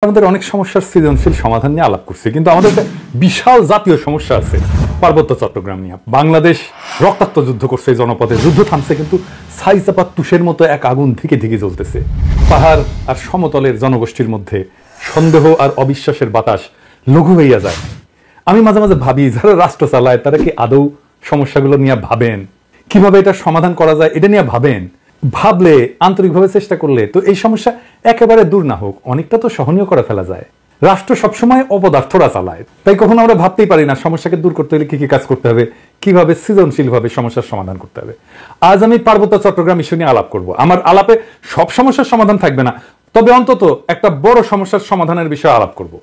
আমাদের অনেক সমস্যার সৃজনশীল সমাধান নিয়ে আলাপ করছি, কিন্তু আমাদের একটা বিশাল জাতীয় সমস্যা আছে পার্বত্য চট্টগ্রাম নিয়ে। বাংলাদেশ রক্তাক্ত যুদ্ধ করছে, এই জনপদে যুদ্ধ থামছে, কিন্তু ছাইচাপা তুষের মতো এক আগুন ধিকে ধিকে জ্বলতেছে। পাহাড় আর সমতলের জনগোষ্ঠীর মধ্যে সন্দেহ আর অবিশ্বাসের বাতাস লঘু হইয়া যায়। আমি মাঝে মাঝে ভাবি, যারা রাষ্ট্র চালায় তারা কি আদৌ সমস্যাগুলো নিয়ে ভাবেন? কিভাবে এটা সমাধান করা যায় এটা নিয়ে ভাবেন? ভাবলে, আন্তরিকভাবে চেষ্টা করলে তো এই সমস্যা একেবারে দূর না হোক, অনেকটা তো সহনীয় করে ফেলা যায়। রাষ্ট্র সবসময় অপদার্থরা চালায়, তাই কখনো আমরা ভাবতেই পারি না সমস্যাকে দূর করতে হলে কি কি কাজ করতে হবে, কিভাবে সৃজনশীলভাবে সমস্যার সমাধান করতে হবে। আজ আমি পার্বত্য চট্টগ্রাম ইস্যু নিয়ে আলাপ করব। আমার আলাপে সব সমস্যার সমাধান থাকবে না, তবে অন্তত একটা বড় সমস্যার সমাধানের বিষয়ে আলাপ করব।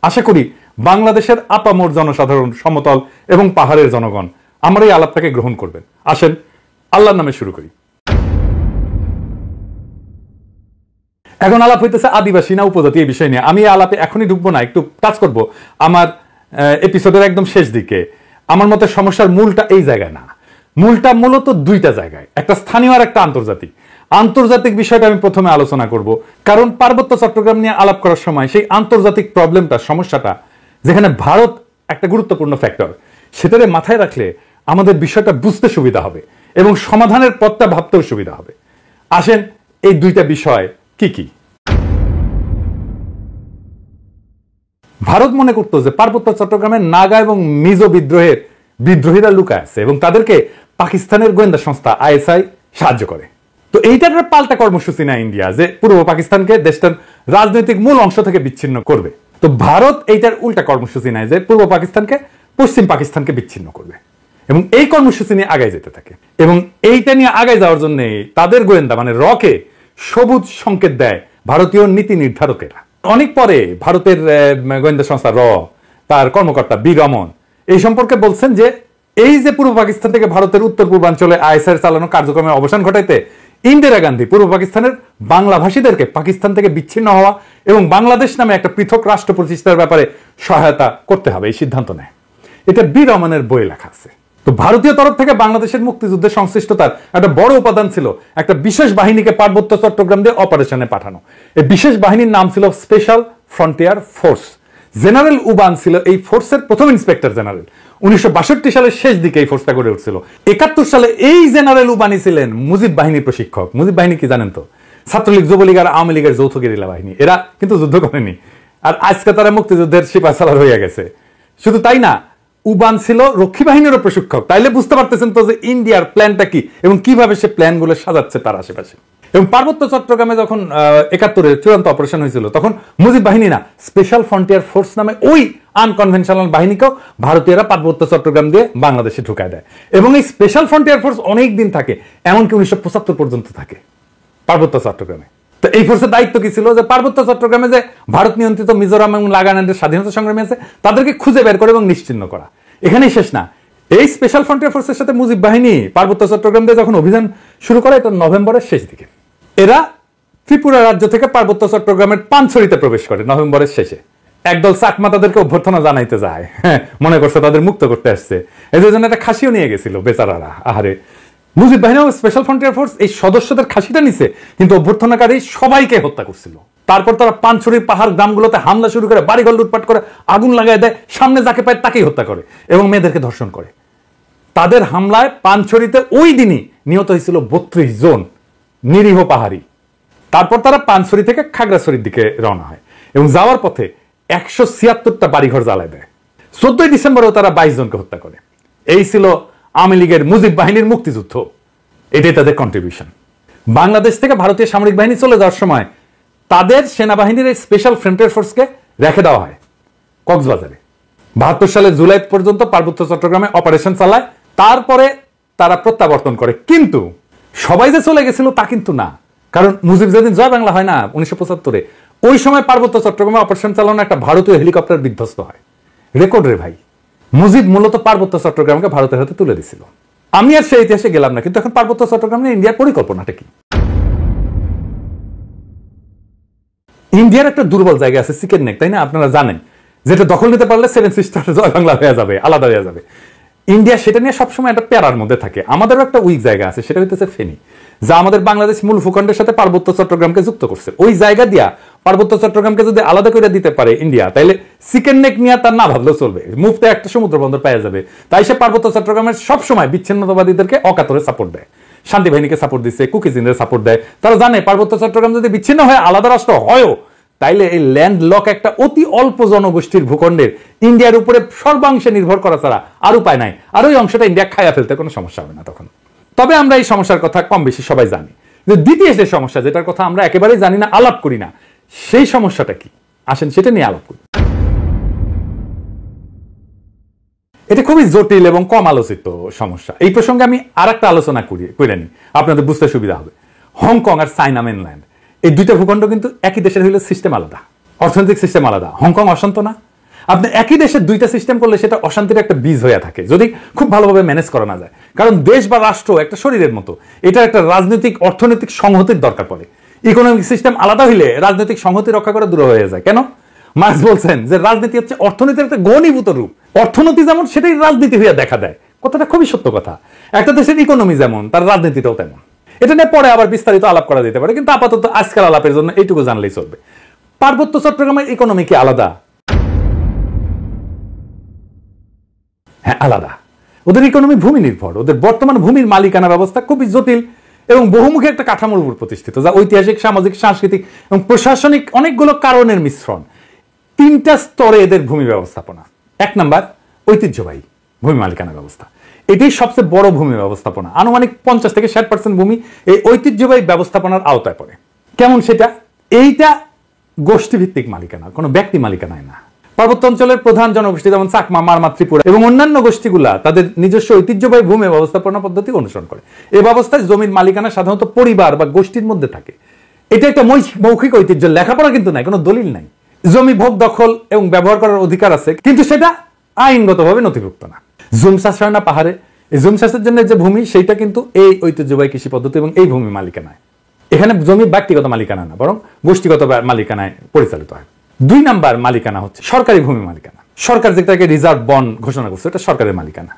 আশা করি বাংলাদেশের আপামর জনসাধারণ, সমতল এবং পাহাড়ের জনগণ আমার এই আলাপটাকে গ্রহণ করবেন। আসেন আল্লাহর নামে শুরু করি। এখন আলাপ হইতেছে আদিবাসী না উপজাতি এই বিষয় নিয়ে। আমি এই আলাপে এখনই ঢুকবো না, একটু কাজ করব আমার এপিসোডের একদম শেষ দিকে। আমার মতে সমস্যার মূলটা এই জায়গায় না, মূলটা মূলত দুইটা জায়গায়, একটা স্থানীয় আর একটা আন্তর্জাতিক। আন্তর্জাতিক বিষয়টা আমি প্রথমে আলোচনা করব, কারণ পার্বত্য চট্টগ্রাম নিয়ে আলাপ করার সময় সেই আন্তর্জাতিক প্রবলেমটা, সমস্যাটা, যেখানে ভারত একটা গুরুত্বপূর্ণ ফ্যাক্টর, সেটারে মাথায় রাখলে আমাদের বিষয়টা বুঝতে সুবিধা হবে এবং সমাধানের পথটা ভাবতেও সুবিধা হবে। আসেন এই দুইটা বিষয় কি কি। ভারত মনে করতো যে পার্বত্য চট্টগ্রামের নাগা এবং মিজো বিদ্রোহীরা লুকায় আছে এবং তাদেরকে পাকিস্তানের গোয়েন্দা সংস্থা আইএসআই সাহায্য করে। তো এইটার পাল্টা কর্মসূচি না ইন্ডিয়া, যে পূর্ব পাকিস্তানকে দেশটার রাজনৈতিক মূল অংশ থেকে বিচ্ছিন্ন করবে। তো ভারত এইটার উল্টা কর্মসূচি নেয়, যে পূর্ব পাকিস্তানকে, পশ্চিম পাকিস্তানকে বিচ্ছিন্ন করবে, এবং এই কর্মসূচি নিয়ে আগায় যেতে থাকে। এবং এইটা নিয়ে আগায় যাওয়ার জন্য তাদের গোয়েন্দা মানে রকে সবুজ সংকেত দেয় ভারতীয় নীতি নির্ধারকেরা। অনেক পরে ভারতের গোয়েন্দা সংস্থা র, তার কর্মকর্তা বি রমন এই সম্পর্কে বলছেন যে এই যে পূর্ব পাকিস্তান থেকে ভারতের উত্তর পূর্বাঞ্চলে আইএসআই চালানো কার্যক্রমের অবসান ঘটাইতে ইন্দিরা গান্ধী পূর্ব পাকিস্তানের বাংলাভাষীদেরকে পাকিস্তান থেকে বিচ্ছিন্ন হওয়া এবং বাংলাদেশ নামে একটা পৃথক রাষ্ট্র প্রতিষ্ঠার ব্যাপারে সহায়তা করতে হবে, এই সিদ্ধান্ত নেয়। এটা বি রমনের বইয়ে লেখা আছে। তো ভারতীয় তরফ থেকে বাংলাদেশের মুক্তিযুদ্ধের সংশ্লিষ্টতার একটা বড় উপাদান ছিল একটা বিশেষ বাহিনীকে পার্বত্য চট্টগ্রাম দিয়ে অপারেশনে পাঠানো। এই বিশেষ বাহিনীর নাম ছিল special frontier force. General Uban ছিল এই ফোর্সের প্রথম ইন্সপেক্টর জেনারেল। 1962 সালের শেষ দিকে এই ফোর্সটা গড়ে উঠছিল। 71 সালে এই জেনারেল উবানি ছিলেন মুজিব বাহিনীর প্রশিক্ষক। মুজিব বাহিনী কি জানেন তো? ছাত্রলীগ, যুবলীগ আর আওয়ামী লীগের যৌথ গেরিলা বাহিনী। এরা কিন্তু যুদ্ধ করেনি, আর আজকে তারা মুক্তিযুদ্ধের সিপাহসালার হয়ে গেছে। শুধু তাই না, উবান ছিল রক্ষী বাহিনীরও প্রশিক্ষক। তাইলে বুঝতে পারতেছেন তো যে ইন্ডিয়ার প্ল্যানটা কি এবং কিভাবে সে প্ল্যানগুলো সাজাচ্ছে তার আশেপাশে। এবং পার্বত্য চট্টগ্রামে যখন 71-এ চূড়ান্ত অপারেশন হয়েছিল, তখন মুজিব বাহিনী না, স্পেশাল ফ্রন্টিয়ার ফোর্স নামে ওই আনকনভেনশনাল বাহিনীকেও ভারতীয়রা পার্বত্য চট্টগ্রাম দিয়ে বাংলাদেশে ঢুকায় দেয়। এবং এই স্পেশাল ফ্রন্টিয়ার ফোর্স অনেক দিন থাকে, এমনকি 1975 পর্যন্ত থাকে পার্বত্য চট্টগ্রামে। তো এই ফোর্সের দায়িত্ব কি ছিল? যে পার্বত্য চট্টগ্রামে যে ভারত নিয়ন্ত্রিত মিজোরাম এবং নাগাল্যান্ডের স্বাধীনতা সংগ্রামী আছে তাদেরকে খুঁজে বের করে এবং নিশ্চিহ্ন করা। এখানেই শেষ না, এই স্পেশাল ফ্রন্টিয়ার ফোর্সের সাথে মুজিব বাহিনী পার্বত্য চট্টগ্রাম দিয়ে যখন অভিযান শুরু করে, এটা নভেম্বরের শেষ দিকে। এরা ত্রিপুরা রাজ্য থেকে পার্বত্য চট্টগ্রামের পানছড়িতে প্রবেশ করে নভেম্বরের শেষে। একদল চাকমা তাদেরকে অভ্যর্থনা জানাইতে যায়, মনে করছে তাদের মুক্ত করতে আসছে। এই জন্য একটা খাসিও নিয়ে গেছিল বেচারারা। আহারে, মুজিব বাহিনী ও স্পেশাল ফ্রন্টিয়ার ফোর্স এই সদস্যদের খাসিটা নিছে, কিন্তু অভ্যর্থনাকারী সবাইকে হত্যা করছিল। তারপর তারা পানছড়ির পাহাড় গ্রামগুলোতে হামলা শুরু করে, বাড়িঘর লুটপাট করে, আগুন লাগায় দেয়, সামনে যাকে পায় তাকেই হত্যা করে এবং মেয়েদেরকে ধর্ষণ করে। তাদের হামলায় পানছড়িতে ওই দিনই নিহত হয়েছিল 32 জন নিরীহ পাহাড়ি। তারপর তারা পানছড়ি থেকে খাগড়াছড়ির দিকে রওনা হয় এবং যাওয়ার পথে 176টা বাড়িঘর জ্বালায় দেয়। 14 ডিসেম্বরেও তারা 22 জনকে হত্যা করে। এই ছিল আওয়ামী লীগের মুজিব বাহিনীর মুক্তিযুদ্ধ। এটাই তাদের কন্ট্রিবিউশন। বাংলাদেশ থেকে ভারতীয় সামরিক বাহিনী চলে যাওয়ার সময় তাদের সেনাবাহিনীর এই স্পেশাল ফ্রন্টিয়ার ফোর্সকে রেখে দেওয়া হয় কক্সবাজারে। 72 সালের জুলাই পর্যন্ত পার্বত্য চট্টগ্রামে অপারেশন চালায়। তারপরে তারা প্রত্যাবর্তন করে। কিন্তু সবাই যে চলে গেছিল তা কিন্তু না, কারণ মুজিব যেদিন জয় বাংলা হয় না 1975-এ, ওই সময় পার্বত্য চট্টগ্রামে অপারেশন চালানো একটা ভারতীয় হেলিকপ্টার বিধ্বস্ত হয়। রেকর্ড রে ভাই। মুজিব মূলত পার্বত্য চট্টগ্রামকে ভারতের হাতে তুলে দিছিল। আমি আর সেই ইতিহাসে গেলাম না, কিন্তু এখন পার্বত্য চট্টগ্রাম নিয়ে ইন্ডিয়ার পরিকল্পনাটা কি? ইন্ডিয়ার একটা দুর্বল জায়গা আছে, চিকেন নেক, তাই না? আপনারা জানেন, যেটা দখল নিতে পারলে 7 সিস্টার জয় বাংলা হয়ে যাবে, আলাদা হয়ে যাবে। ইন্ডিয়া সেটা নিয়ে সবসময় একটা প্যারার মধ্যে থাকে। আমাদেরও একটা উইক জায়গা আছে, সেটা হইতেছে ফেনী, যা আমাদের বাংলাদেশ মূল ভূখণ্ডের সাথে পার্বত্য চট্টগ্রামকে যুক্ত করছে। ওই জায়গা দিয়া পার্বত্য চট্টগ্রামকে যদি আলাদা করে দিতে পারে ইন্ডিয়া, তাইলে চিকেন নেক নিয়ে তার না ভাবলেও চলবে, মুফতে একটা সমুদ্র বন্দর পাওয়া যাবে। তাই সে পার্বত্য চট্টগ্রামের সবসময় বিচ্ছিন্নতাবাদীদেরকে অকাতরে সাপোর্ট দেয়, শান্তি বাহিনীকে সাপোর্ট দিচ্ছে, কুকিজিনদের সাপোর্ট দেয়। তারা জানে পার্বত্য চট্টগ্রাম যদি বিচ্ছিন্ন হয়ে আলাদা রাষ্ট্র হয়ও, তাইলে এই ল্যান্ড লক একটা অতি অল্প জনগোষ্ঠীর ভূখণ্ডের ইন্ডিয়ার উপরে সর্বাংশে নির্ভর করা ছাড়া আর উপায় নাই, আর ওই অংশটা ইন্ডিয়া খাইয়া ফেলতে কোনো সমস্যা হবে না তখন। তবে আমরা এই সমস্যার কথা কম বেশি সবাই জানি, যে দ্বিতীয় যে সমস্যা, যেটার কথা আমরা একেবারেই জানি না, আলাপ করি না, সেই সমস্যাটা কি? আসেন সেটা নিয়ে আলাপ করি। এটা খুবই জটিল এবং কম আলোচিত সমস্যা। এই প্রসঙ্গে আমি আর একটা আলোচনা করে নিই, আপনাদের বুঝতে সুবিধা হবে। হংকং আর চায়না মেনল্যান্ড, এই দুইটা ভূখণ্ড কিন্তু একই দেশের হইলে সিস্টেম আলাদা, অর্থনৈতিক সিস্টেম আলাদা। হংকং অশান্ত না? আপনি একই দেশের দুইটা সিস্টেম করলে সেটা অশান্তির একটা বীজ হয়ে থাকে, যদি খুব ভালোভাবে ম্যানেজ করা না যায়। কারণ দেশ বা রাষ্ট্র একটা শরীরের মতো, এটা একটা রাজনৈতিক অর্থনৈতিক সংহতির দরকার পড়ে। ইকোনমিক সিস্টেম আলাদা হইলে রাজনৈতিক সংহতি রক্ষা করা দূর হয়ে যায়। কেন? মার্কস বলছেন যে রাজনীতি হচ্ছে অর্থনীতির একটা ঘনীভূত রূপ, অর্থনীতি যেমন সেটাই রাজনীতি হইয়া দেখা দেয়। কথাটা খুবই সত্য কথা। একটা দেশের ইকোনমি যেমন, তার রাজনীতিটাও তেমন। এটা নিয়ে পরে আবার বিস্তারিত আলাপ করা যেতে পারে, কিন্তু আপাতত আজকাল আলাপের জন্য এইটুকু জানলেই চলবে। পার্বত্য চট্টগ্রামের ইকোনমি কি আলাদা? হ্যাঁ, আলাদা। ওদের ইকোনমি ভূমি নির্ভর। ওদের বর্তমান ভূমির মালিকানা ব্যবস্থা খুবই জটিল এবং বহুমুখী একটা কাঠামোর উপর প্রতিষ্ঠিত, যা ঐতিহাসিক, সামাজিক, সাংস্কৃতিক এবং প্রশাসনিক অনেকগুলো কারণের মিশ্রণ। তিনটা স্তরে এদের ভূমি ব্যবস্থাপনা। এক নাম্বার, ঐতিহ্যবাহী ভূমি মালিকানা ব্যবস্থা। এটাই সবচেয়ে বড় ভূমি ব্যবস্থাপনা। আনুমানিক 50 থেকে 60% ভূমি এই ঐতিহ্যবাহী ব্যবস্থাপনার আওতায় পড়ে। কেমন সেটা? এইটা গোষ্ঠীভিত্তিক মালিকানা, কোনো ব্যক্তি মালিকানায় না। পার্বত্য অঞ্চলের প্রধান জনগোষ্ঠী যেমন চাকমা, মারমা, ত্রিপুরা এবং অন্যান্য গোষ্ঠীগুলা তাদের নিজস্ব ঐতিহ্যবাহী ভূমি ব্যবস্থাপনা পদ্ধতি অনুসরণ করে। এই ব্যবস্থায় জমির মালিকানা সাধারণত পরিবার বা গোষ্ঠীর মধ্যে থাকে। এটা একটা মৌখিক ঐতিহ্য, লেখাপড়া কিন্তু নাই, কোনো দলিল নাই। জমি ভোগ, দখল এবং ব্যবহার করার অধিকার আছে, কিন্তু সেটা আইনগতভাবে নথিভুক্ত না। জুম চাষ হয় না পাহাড়ে, এই জুম চাষের জন্য যে ভূমি, সেইটা কিন্তু এই ঐতিহ্যবাহী কৃষি পদ্ধতি এবং এই ভূমি মালিকানায়। এখানে জমি ব্যক্তিগত মালিকানা না, বরং গোষ্ঠীগত মালিকানায় পরিচালিত হয়। 2 নাম্বার মালিকানা হচ্ছে সরকারি ভূমি মালিকানা। সরকার যেটাকে রিজার্ভ বন ঘোষণা করছে, এটা সরকারের মালিকানা।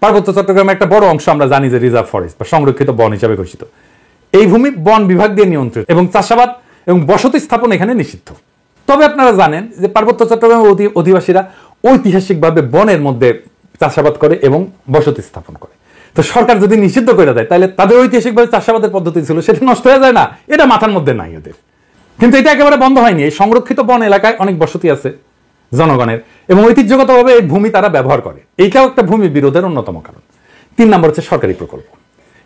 পার্বত্য চট্টগ্রামের একটা বড় অংশ আমরা জানি যে রিজার্ভ ফরেস্ট বা সংরক্ষিত বন হিসাবে ঘোষিত। এই ভূমি বন বিভাগ দিয়ে নিয়ন্ত্রিত এবং চাষাবাদ এবং বসতি স্থাপন এখানে নিষিদ্ধ। তবে আপনারা জানেন যে পার্বত্য চট্টগ্রামের অধিবাসীরা ঐতিহাসিকভাবে বনের মধ্যে চাষাবাদ করে এবং বসতি স্থাপন করে। তো সরকার যদি নিষিদ্ধ করে দেয়, তাহলে তাদের ঐতিহাসিকভাবে চাষাবাদের পদ্ধতি ছিল, সেটা নষ্ট হয়ে যায় না? এটা মাথার মধ্যে নাই ওদের। কিন্তু এটা একেবারে বন্ধ হয়নি। এই সংরক্ষিত বন এলাকায় অনেক বসতি আছে জনগণের এবং ঐতিহ্যগতভাবে এই ভূমি তারা ব্যবহার করে। এইটাও একটা ভূমি বিরোধের অন্যতম কারণ। 3 নম্বর হচ্ছে সরকারি প্রকল্প।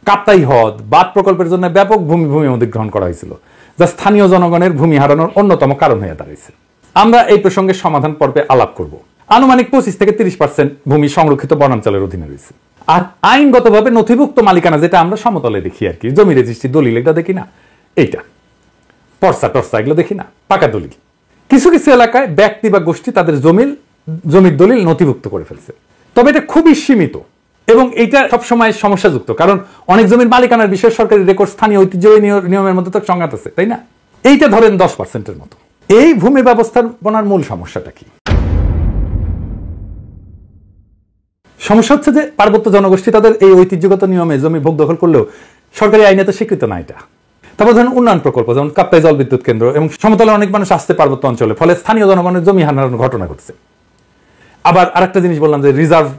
কাপ্তাই হ্রদ, বাঁধ প্রকল্পের জন্য ব্যাপক ভূমি অধিগ্রহণ করা হয়েছিল, যা স্থানীয় জনগণের ভূমি হারানোর অন্যতম কারণ হয়ে দাঁড়িয়েছে। আমরা এই প্রসঙ্গে সমাধান পর্বে আলাপ করব। আনুমানিক 25 থেকে 30% ভূমি সংরক্ষিত বনাঞ্চলের অধীনে রয়েছে। আর আইনগতভাবে নথিভুক্ত মালিকানা, যেটা আমরা সমতলে দেখি আর কি, জমি রেজিস্ট্রি, দলিল, এটা দেখি না, এইটা পর্সা টর্সা এগুলো দেখি না, পাকা দলিল। কিছু কিছু এলাকায় ব্যক্তি বা গোষ্ঠী তাদের জমির দলিল নথিভুক্ত করে ফেলছে, তবে এটা খুবই সীমিত এবং এটা সবসময় সমস্যাযুক্ত, কারণ অনেক জমির মালিকানার বিষয়ে সরকারি রেকর্ড, স্থানীয় ঐতিহ্যবাহী নিয়মের মধ্যে তো সংঘাত আছে, তাই না? এইটা ধরেন 10%-এর মতো। এই ভূমি ব্যবস্থাপনার মূল সমস্যাটা কি? সমস্যা হচ্ছে যে পার্বত্য জনগোষ্ঠী তাদের এই ঐতিহ্যগত নিয়মে জমি ভোগ দখল করলেও সরকারি আইনে তো স্বীকৃত না এটা। তারপর ধরেন উন্নয়ন প্রকল্প, যেমন কাপ্তাই জল বিদ্যুৎ কেন্দ্র এবং সমতলে অনেক মানুষ আসছে পার্বত্য অঞ্চলে, ফলে স্থানীয় জনগণের জমি হারানোর ঘটনা ঘটছে। আবার আরেকটা জিনিস বললাম যে রিজার্ভ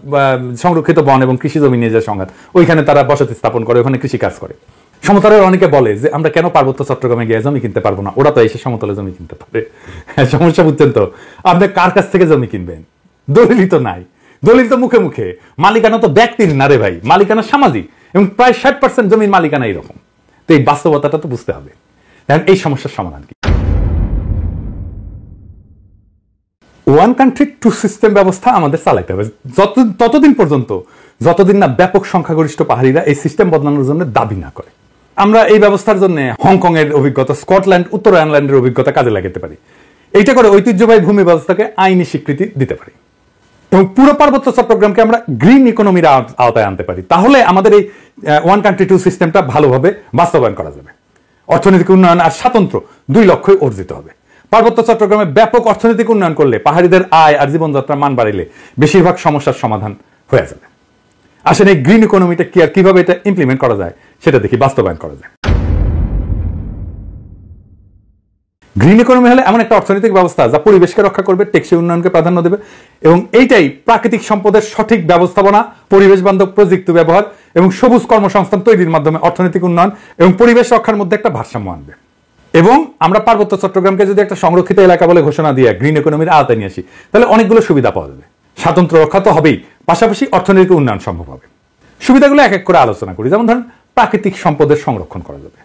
সংরক্ষিত বন এবং কৃষি জমি নিয়ে যে সংঘাত, ওইখানে তারা বসতি স্থাপন করে, ওখানে কৃষি কাজ করে। সমতলের অনেকে বলে যে আমরা কেন পার্বত্য চট্টগ্রামে গিয়ে জমি কিনতে পারবো না, ওরা তো এসে সমতলে জমি কিনতে পারে। সমস্যা বুঝছেন তো? আপনি কার কাছ থেকে জমি কিনবেন? দলিলই তো নাই। দলিল তো মুখে মুখে, মালিকানা তো ব্যক্তির না রে ভাই, মালিকানা সামাজিক এবং প্রায় 60% জমির মালিকানা এরকম। তো এই বাস্তবতাটা তো বুঝতে হবে। দেখেন এই সমস্যার সমাধান কি? ওয়ান কান্ট্রি টু সিস্টেম ব্যবস্থা আমাদের চালাইতে হবে ততদিন পর্যন্ত যতদিন না ব্যাপক সংখ্যাগরিষ্ঠ পাহাড়িরা এই সিস্টেম বদলানোর জন্য দাবি না করে। আমরা এই ব্যবস্থার জন্য হংকং এর অভিজ্ঞতা, স্কটল্যান্ড, উত্তর আয়ারল্যান্ডের অভিজ্ঞতা কাজে লাগাতে পারি। এইটা করে ঐতিহ্যবাহী ভূমি ব্যবস্থাকে আইনি স্বীকৃতি দিতে পারি এবং পুরো পার্বত্য চট্টগ্রামকে আমরা গ্রিন ইকোনমির আওতায় আনতে পারি। তাহলে আমাদের এই ওয়ান কান্ট্রি টু সিস্টেমটা ভালোভাবে বাস্তবায়ন করা যাবে। অর্থনৈতিক উন্নয়ন আর স্বাতন্ত্র্য 2 লক্ষ্যই অর্জিত হবে। পার্বত্য চট্টগ্রামে ব্যাপক অর্থনৈতিক উন্নয়ন করলে, পাহাড়িদের আয় আর জীবনযাত্রার মান বাড়িলে বেশিরভাগ সমস্যার সমাধান হয়ে যাবে। আসলে এই গ্রিন ইকোনমিটা কি আর কিভাবে এটা ইমপ্লিমেন্ট করা যায় সেটা দেখি, বাস্তবায়ন করা যায়। গ্রিন ইকোনমি হলে এমন একটা অর্থনৈতিক ব্যবস্থা যা পরিবেশকে রক্ষা করবে, টেকসই উন্নয়নকে প্রাধান্য দেবে এবং এইটাই প্রাকৃতিক সম্পদের সঠিক ব্যবস্থাপনা, পরিবেশ বান্ধব প্রযুক্তি ব্যবহার এবং সবুজ কর্মসংস্থান তৈরির মাধ্যমে অর্থনৈতিক উন্নয়ন এবং পরিবেশ রক্ষার মধ্যে একটা ভারসাম্য আনবে। এবং আমরা পার্বত্য চট্টগ্রামকে যদি একটা সংরক্ষিত এলাকা বলে ঘোষণা দিয়ে গ্রিন ইকোনমির আওতায় নিয়ে আসি, তাহলে অনেকগুলো সুবিধা পাওয়া যাবে। স্বাতন্ত্র্য রক্ষা তো হবেই, পাশাপাশি অর্থনৈতিক উন্নয়ন সম্ভব হবে। সুবিধাগুলো এক এক করে আলোচনা করি। যেমন ধরেন, প্রাকৃতিক সম্পদের সংরক্ষণ করা যাবে।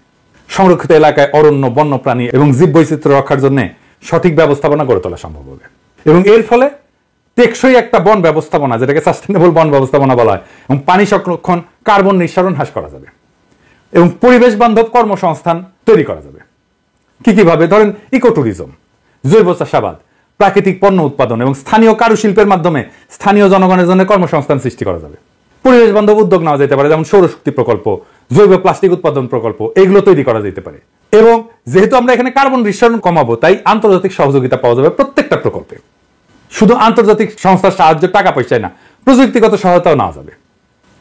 সংরক্ষিত এলাকায় অরণ্য, বন্যপ্রাণী এবং জীববৈচিত্র্য রক্ষার জন্য সঠিক ব্যবস্থাপনা গড়ে তোলা সম্ভব হবে এবং এর ফলে টেকসই একটা বন ব্যবস্থাপনা, যেটাকে সাস্টেনেবল বন ব্যবস্থাপনা বলা হয়, এবং পানি সংরক্ষণ, কার্বন নিঃসরণ হ্রাস করা যাবে এবং পরিবেশ বান্ধব কর্মসংস্থান তৈরি করা যাবে। কিভাবে? ধরেন, ইকো ট্যুরিজম, জৈব চাষাবাদ, প্রাকৃতিক পণ্য উৎপাদন এবং স্থানীয় কারুশিল্পের মাধ্যমে স্থানীয় জনগণের জন্য কর্মসংস্থান সৃষ্টি করা যাবে। পরিবেশ বান্ধব উদ্যোগ নেওয়া যেতে পারে, যেমন সৌরশক্তি প্রকল্প, জৈব প্লাস্টিক উৎপাদন প্রকল্প, এগুলো তৈরি করা যেতে পারে। এবং যেহেতু আমরা এখানে কার্বন নিঃসরণ কমাবো, তাই আন্তর্জাতিক সহযোগিতা পাওয়া যাবে প্রত্যেকটা প্রকল্পে। শুধু আন্তর্জাতিক সংস্থার সাহায্য, টাকা পয়সায় না, প্রযুক্তিগত সহায়তাও নেওয়া যাবে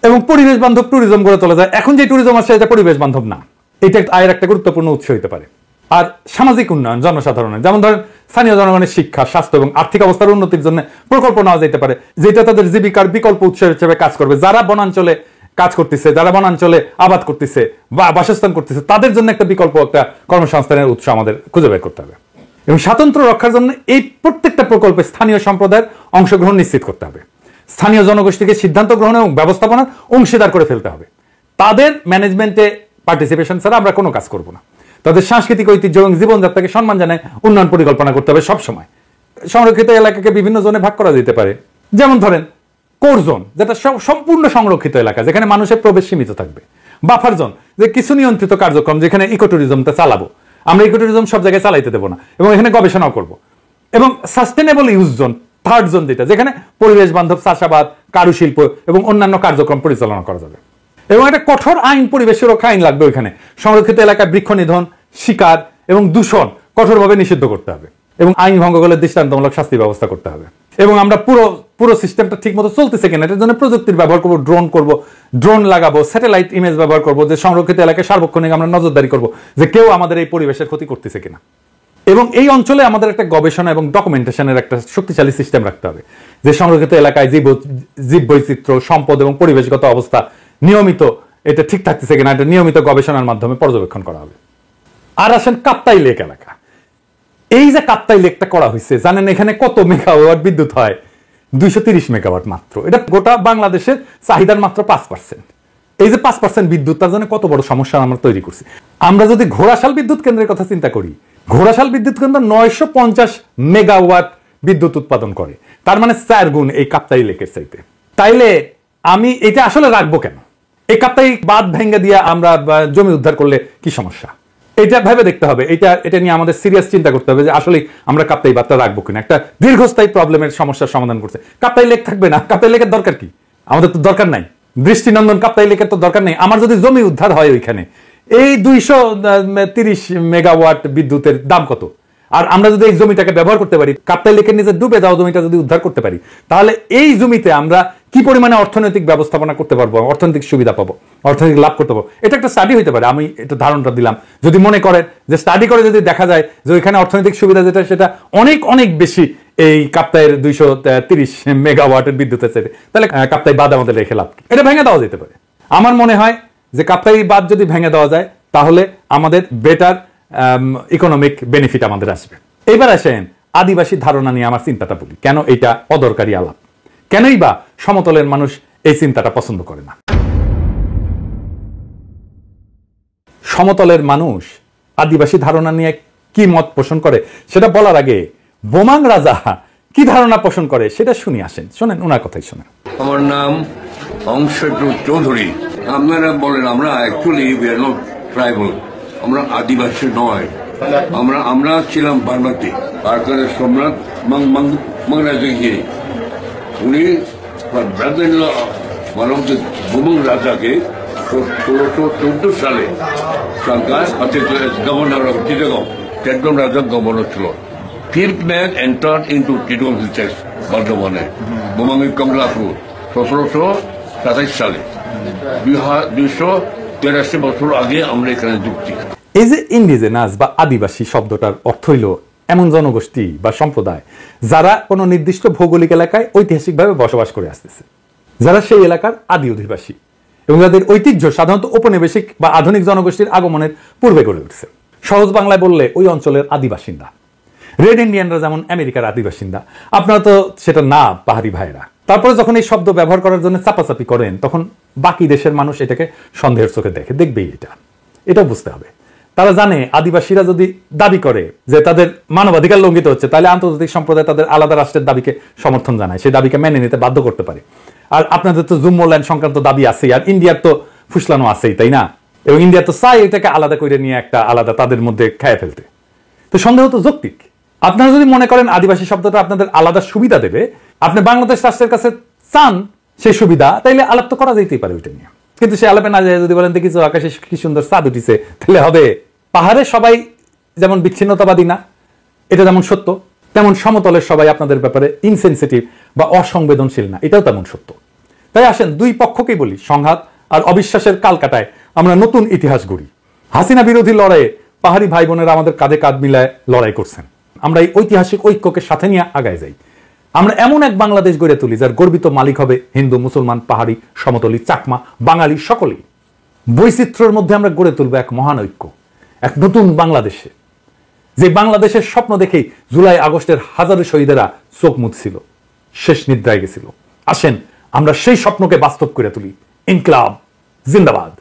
এবং পরিবেশ বান্ধব ট্যুরিজম গড়ে তোলা যায়। এখন যে ট্যুরিজম আসছে, এটা পরিবেশ বান্ধব না, এটা আয়ের একটা গুরুত্বপূর্ণ উৎস হতে পারে। আর সামাজিক উন্নয়ন, জনসাধারণের, যেমন ধরেন স্থানীয় জনগণের শিক্ষা, স্বাস্থ্য এবং আর্থিক অবস্থার উন্নতির জন্য প্রকল্প নেওয়া যেতে পারে, যেটা তাদের জীবিকার বিকল্প উৎস হিসেবে কাজ করবে। যারা বনাঞ্চলে কাজ করতেছে, যারা বনাঞ্চলে আবাদ করতেছে বা বাসস্থান করতেছে, তাদের জন্য একটা বিকল্প, একটা কর্মসংস্থানের উৎস আমাদের খুঁজে বের করতে হবে। এবং স্বাতন্ত্র্য রক্ষার জন্য এই প্রত্যেকটা প্রকল্পে স্থানীয় সম্প্রদায়ের অংশগ্রহণ নিশ্চিত করতে হবে। স্থানীয় জনগোষ্ঠীকে সিদ্ধান্ত গ্রহণ এবং ব্যবস্থাপনার অংশীদার করে ফেলতে হবে। তাদের ম্যানেজমেন্টে পার্টিসিপেশন ছাড়া আমরা কোনো কাজ করব না। তাদের সাংস্কৃতিক ঐতিহ্য এবং জীবনযাত্রাকে সম্মান জানায় উন্নয়ন পরিকল্পনা করতে হবে সবসময়। সংরক্ষিত এলাকাকে বিভিন্ন জোনে ভাগ করা যেতে পারে। যেমন ধরেন, কোর জোন, যেটা সম্পূর্ণ সংরক্ষিত এলাকা, যেখানে মানুষের প্রবেশ সীমিত থাকবে। বাফার জোন, যে কিছু নিয়ন্ত্রিত কার্যক্রম, যেখানে ইকো ট্যুরিজমটা চালাবো। আমরা ইকো ট্যুরিজম সব জায়গায় চালাইতে দেবো না এবং এখানে গবেষণাও করব। এবং sustainable use zone, third zone, যেটা যেখানে পরিবেশ বান্ধব চাষাবাদ, কারুশিল্প এবং অন্যান্য কার্যক্রম পরিচালনা করা যাবে। এবং একটা কঠোর আইন, পরিবেশ সুরক্ষা আইন লাগবে ওইখানে। সংরক্ষিত এলাকায় বৃক্ষ নিধন, শিকার এবং দূষণ কঠোরভাবে নিষিদ্ধ করতে হবে এবং আইন ভঙ্গ করলে দৃষ্টান্তমূলক শাস্তি ব্যবস্থা করতে হবে। এবং আমরা পুরো সিস্টেমটা ঠিক মতো চলতেছে কিনা, এটার জন্য প্রযুক্তির ব্যবহার করবো, ড্রোন লাগাবো, স্যাটেলাইট ইমেজ ব্যবহার করবো, যে সংরক্ষিত এলাকায় সার্বক্ষণিক আমরা নজরদারি করবো যে কেউ আমাদের এই পরিবেশের ক্ষতি করতেছে কিনা। এবং এই অঞ্চলে আমাদের একটা গবেষণা এবং ডকুমেন্টেশনের একটা শক্তিশালী সিস্টেম রাখতে হবে, যে সংরক্ষিত এলাকায় জীববৈচিত্র্য, সম্পদ এবং পরিবেশগত অবস্থা নিয়মিত এটা ঠিক থাকতেছে কিনা, এটা নিয়মিত গবেষণার মাধ্যমে পর্যবেক্ষণ করা হবে। আর আসেন কাপ্তাই লেক এলাকা। এই যে কাপ্তাই লেকটা করা হয়েছে, জানেন এখানে কত মেগাওয়াট বিদ্যুৎ হয়? 230 মেগাওয়াট মাত্র। এটা গোটা বাংলাদেশের চাহিদার মাত্র 5%। এই যে 5% বিদ্যুৎ, তার জন্য কত বড় সমস্যা আমরা তৈরি করছি। আমরা যদি ঘোড়াশাল বিদ্যুৎ কেন্দ্রের কথা চিন্তা করি, ঘোড়াশাল বিদ্যুৎ কেন্দ্র 950 মেগাওয়াট বিদ্যুৎ উৎপাদন করে, তার মানে 4 গুণ এই কাপ্তাই লেকের চাইতে। তাইলে আমি এটা আসলে রাখবো কেন? এই কাপ্তাই বাঁধ ভেঙে দিয়ে আমরা জমি উদ্ধার করলে কি সমস্যা? এটা ভেবে দেখতে হবে। এটা নিয়ে আমাদের সিরিয়াস চিন্তা করতে হবে যে আসলে আমরা কাপ্তাই বাঁধটা রাখবো কিনা। একটা দীর্ঘস্থায়ী প্রবলেমের সমস্যার সমাধান করছে। কাপ্তাই লেক থাকবে না, কাপ্তাই লেকের দরকার কি? আমাদের তো দরকার নাই। দৃষ্টিনন্দন কাপ্তাই লেকের তো দরকার নেই। আমার যদি জমি উদ্ধার হয় ওইখানে, এই 230 মেগাওয়াট বিদ্যুতের দাম কত? আর আমরা যদি এই জমিটাকে ব্যবহার করতে পারি, কাপ্তাই লেকের নিচে ডুবে যাওয়া জমিটা যদি উদ্ধার করতে পারি, তাহলে এই জমিতে আমরা কি পরিমাণে অর্থনৈতিক ব্যবস্থাপনা করতে পারবো, অর্থনৈতিক সুবিধা পাবো, অর্থনৈতিক লাভ করতে পারবো। এটা একটা স্টাডি হইতে পারে। আমি এটা ধারণাটা দিলাম। যদি মনে করেন যে স্টাডি করে যদি দেখা যায় যে ওইখানে অর্থনৈতিক সুবিধা যেটা, সেটা অনেক অনেক বেশি এই কাপ্তাইয়ের 230 মেগাওয়াটের বিদ্যুতের চাইতে, তাহলে কাপ্তাই বাঁধ আমাদের রেখে লাভ। এটা ভেঙে দেওয়া যেতে পারে। আমার মনে হয় যে কাপ্তাই বাঁধ যদি ভেঙে দেওয়া যায়, তাহলে আমাদের বেটার ইকোনমিক বেনিফিট আমাদের আসবে। এবার আসেন আদিবাসী ধারণা নিয়ে আমার চিন্তাটা বলি। কেন এটা অদরকারি আলাপ? কেনই বা সমতলের মানুষ এই চিন্তাটা পছন্দ করে না? সমতলের মানুষ আদিবাসী ধারণা নিয়ে কি মত পোষণ করে সেটা বলার আগে বোমাং রাজা কি ধারণা পোষণ করে সেটা শুনি। আসেন, শোনেন, ওনার কথাই শোনেন। আমার নাম অংশটু চৌধুরী। আপনারা বলেন আমরা actually we are not tribal, আমরা আদিবাসী নয়। আমরা ছিলাম বার্মাতে। ভারতের সম্রাট মংরাজগিরি, উনি বোমাং রাজাকে 1614 সালে সরকার গভর্নর অফ চিটাগং, টেকডম রাজার গভর্নর ছিল। Fifth man entered into Chittagong Hills, বর্ধমানে, বোমাঙ্গি কমলাপুর 1727 সালে। 283 বছর আগে আমরা এখানে যুক্তি। এই যে ইন্ডিজেনাস বা আদিবাসী শব্দটার অর্থ হইল এমন জনগোষ্ঠী বা সম্প্রদায় যারা কোনো নির্দিষ্ট ভৌগোলিক এলাকায় ঐতিহাসিকভাবে বসবাস করে আসতেছে, যারা সেই এলাকার আদি অধিবাসী এবং যাদের ঐতিহ্য সাধারণত ঔপনিবেশিক বা আধুনিক জনগোষ্ঠীর আগমনের পূর্বে গড়ে উঠছে। সহজ বাংলায় বললে ওই অঞ্চলের আদিবাসিন্দা। রেড ইন্ডিয়ানরা যেমন আমেরিকার আদিবাসিন্দা, আপনারা তো সেটা না পাহাড়ি ভাইরা। তারপরে যখন এই শব্দ ব্যবহার করার জন্য চাপাচাপি করেন তখন বাকি দেশের মানুষ এটাকে সন্দেহের চোখে দেখবেই। এটাও বুঝতে হবে। তারা জানে আদিবাসীরা যদি দাবি করে যে তাদের মানবাধিকার লঙ্ঘিত হচ্ছে, তাহলে আন্তর্জাতিক সম্প্রদায় তাদের আলাদা রাষ্ট্রের দাবিকে সমর্থন জানায়, সেই দাবিকে মেনে নিতে বাধ্য করতে পারে। আর আপনাদের তো জুম্মল্যান্ড সংক্রান্ত দাবি আছেই, আর ইন্ডিয়ার তো ফুসলানো আছেই, তাই না? এবং ইন্ডিয়া তো চাই এটাকে আলাদা করে নিয়ে একটা আলাদা তাদের মধ্যে খেয়ে ফেলতে। তো সন্দেহ তো যৌক্তিক। আপনারা যদি মনে করেন আদিবাসী শব্দটা আপনাদের আলাদা সুবিধা দেবে, আপনি বাংলাদেশ রাষ্ট্রের কাছে চান সেই সুবিধা, তাইলে আলাপ তো করা যেতেই পারে ওইটা নিয়ে। কিন্তু সে আলাপে না যায় যদি বলেন দেখিস আকাশে কি সুন্দর চাঁদ উঠিছে, তাহলে হবে? পাহাড়ে সবাই যেমন বিচ্ছিন্নতাবাদী না, এটা যেমন সত্য, তেমন সমতলের সবাই আপনাদের ব্যাপারে ইনসেনসিটিভ বা অসংবেদনশীল না, এটাও তেমন সত্য। তাই আসেন দুই পক্ষকেই বলি, সংঘাত আর অবিশ্বাসের কালকাটায় আমরা নতুন ইতিহাস গড়ি। হাসিনা বিরোধী লড়াইয়ে পাহাড়ি ভাই বোনেরা আমাদের কাঁধে কাঁধ মিলায় লড়াই করছেন। আমরা এই ঐতিহাসিক ঐক্যকে সাথে নিয়ে আগায় যাই। আমরা এমন এক বাংলাদেশ গড়ে তুলি যার গর্বিত মালিক হবে হিন্দু, মুসলমান, পাহাড়ি, সমতলী, চাকমা, বাঙালি সকলেই। বৈচিত্র্যের মধ্যে আমরা গড়ে তুলব এক মহান ঐক্য, এক নতুন বাংলাদেশে, যে বাংলাদেশের স্বপ্ন দেখেই জুলাই আগস্টের হাজারো শহীদেরা চোখ মুছছিল, শেষ নিদ্রায় গেছিল। আসেন আমরা সেই স্বপ্নকে বাস্তব করে তুলি। ইনকলাব জিন্দাবাদ।